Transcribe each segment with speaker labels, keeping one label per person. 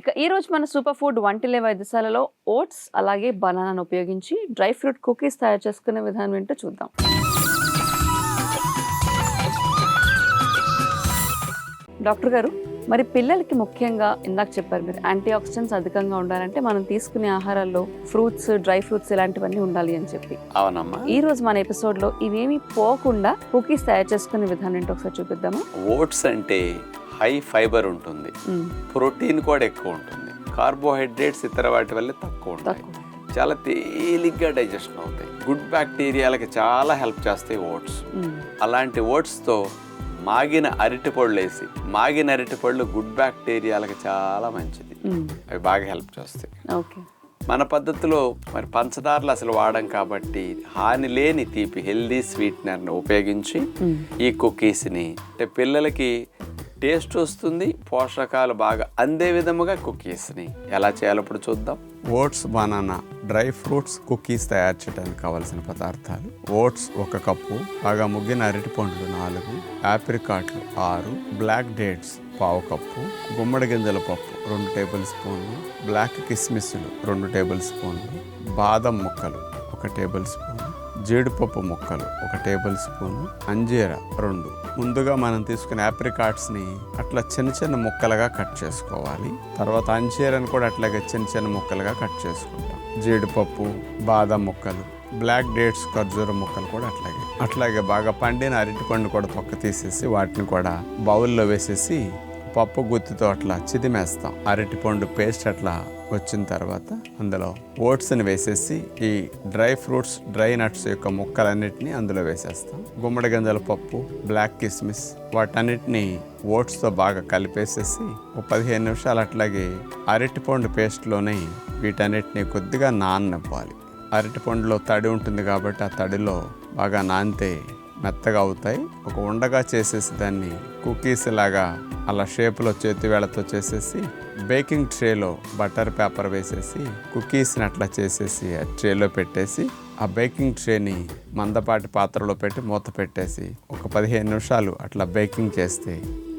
Speaker 1: ఇక ఈ రోజు మన సూపర్ ఫుడ్ వంటిలే వైద్యశాలలో ఓట్స్ అలాగే బనానాను ఉపయోగించి డ్రై ఫ్రూట్ కుకీస్ తయారు చేసుకునే విధానం ఏంటో చూద్దాం. డాక్టర్ గారు, మరి పిల్లలకి ముఖ్యంగా ఇందాక చెప్పారు మీరు యాంటీ ఆక్సిడెంట్స్ అధికంగా ఉండాలంటే మనం తీసుకునే ఆహారాల్లో ఫ్రూట్స్, డ్రై ఫ్రూట్స్ ఇలాంటివన్నీ ఉండాలి అని చెప్పి.
Speaker 2: అవునమ్మా.
Speaker 1: ఈ రోజు మన ఎపిసోడ్ లో ఇవేమి పోకుండా కుకీస్ తయారు చేసుకునే విధానం ఏంటో ఒకసారి చూపిద్దాము.
Speaker 2: ఓట్స్ అంటే హై ఫైబర్ ఉంటుంది, ప్రోటీన్ కూడా ఎక్కువ ఉంటుంది, కార్బోహైడ్రేట్స్ ఇతర వాటి వల్ల తక్కువ ఉంటాయి, చాలా తేలిగ్గా డైజెషన్ అవుతాయి, గుడ్ బ్యాక్టీరియాలకి చాలా హెల్ప్ చేస్తాయి ఓట్స్. అలాంటి ఓట్స్తో మాగిన అరటిపళ్ళు వేసి, మాగిన అరటిపళ్ళు గుడ్ బ్యాక్టీరియాలకి చాలా మంచిది, అవి బాగా హెల్ప్ చేస్తాయి. మన పద్ధతిలో మరి పంచదారలు అసలు వాడడం కాబట్టి హాని లేని తీపి హెల్దీ స్వీట్నర్ని ఉపయోగించి ఈ కుకీస్ని అంటే పిల్లలకి టేస్ట్ వస్తుంది, పోషకాలు బాగా అందే విధముగా కుకీస్ని ఎలా చేయాలో ఇప్పుడు చూద్దాం.
Speaker 3: Oats, banana, dry fruits cookies తయారు చేయడానికి కావాల్సిన పదార్థాలు: ఓట్స్ 1 కప్పు, బాగా ముగ్గిన అరటిపండ్లు 4, ఆప్రికాట్లు 6, బ్లాక్ డేట్స్ 1/2 కప్పు, గుమ్మడి గింజల పప్పు 2 టేబుల్ స్పూన్లు, బ్లాక్ కిస్మిస్లు 2 టేబుల్ స్పూన్లు, బాదం ముక్కలు 1 టేబుల్ స్పూన్, జీడిపప్పు ముక్కలు 1 టేబుల్ స్పూను, అంజీర 2. ముందుగా మనం తీసుకునే ఆప్రికాట్స్ని అట్లా చిన్న చిన్న ముక్కలుగా కట్ చేసుకోవాలి. తర్వాత అంజీరని కూడా అట్లాగే చిన్న చిన్న ముక్కలుగా కట్ చేసుకుంటాం. జీడిపప్పు, బాదం ముక్కలు, బ్లాక్ డేట్స్, ఖర్జూర ముక్కలు కూడా అట్లాగే బాగా పండిన అరటిపండు కూడా తొక్క తీసేసి వాటిని కూడా బౌల్లో వేసేసి పప్పు గుత్తితో అట్లా చిదిమేస్తాం. అరటిపండు పేస్ట్ అట్లా వచ్చిన తర్వాత అందులో ఓట్స్ని వేసేసి ఈ డ్రై ఫ్రూట్స్, డ్రై నట్స్ యొక్క ముక్కలన్నిటిని అందులో వేసేస్తాం. గుమ్మడి గింజల పప్పు, బ్లాక్ కిస్మిస్ వాటన్నిటిని ఓట్స్తో బాగా కలిపేసేసి 15 నిమిషాలు అట్లాగే అరటిపండు పేస్ట్లోనే వీటన్నిటిని కొద్దిగా నాననివ్వాలి. అరటిపండులో తడి ఉంటుంది కాబట్టి ఆ తడిలో బాగా నానితే మెత్తగా అవుతాయి. ఒక ఉండగా చేసేసి దాన్ని కుకీస్ లాగా అలా షేప్లో చేతివేళ్లతో చేసేసి బేకింగ్ ట్రేలో బటర్ పేపర్ వేసేసి కుకీస్ని అట్లా చేసేసి ఆ ట్రేలో పెట్టేసి ఆ బేకింగ్ ట్రేని మందపాటి పాత్రలో పెట్టి మూత పెట్టేసి ఒక 15 నిమిషాలు అట్లా బేకింగ్ చేస్తే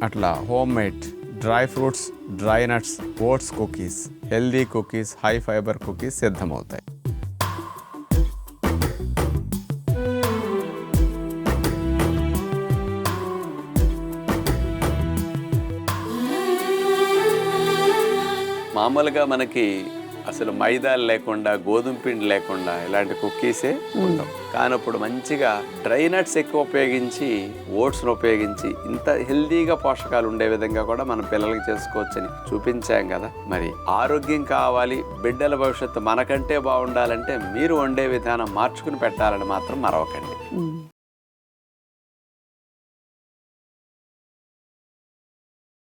Speaker 3: అట్లా home made dry fruits, dry nuts, oats cookies, healthy cookies, high fibre cookies సిద్ధమవుతాయి.
Speaker 2: మామూలుగా మనకి అసలు మైదాలు లేకుండా, గోధుమ పిండి లేకుండా ఇలాంటి కుకీసే ఉండవు. కానీ ఇప్పుడు మంచిగా డ్రై నట్స్ ఎక్కువ ఉపయోగించి, ఓట్స్ను ఉపయోగించి ఇంత హెల్దీగా పోషకాలు ఉండే విధంగా కూడా మనం పిల్లలకి చేసుకోవచ్చని చూపించాం కదా. మరి ఆరోగ్యం కావాలి, బిడ్డల భవిష్యత్తు మనకంటే బాగుండాలంటే మీరు వండే విధానం మార్చుకుని పెట్టాలని మాత్రం మరవకండి.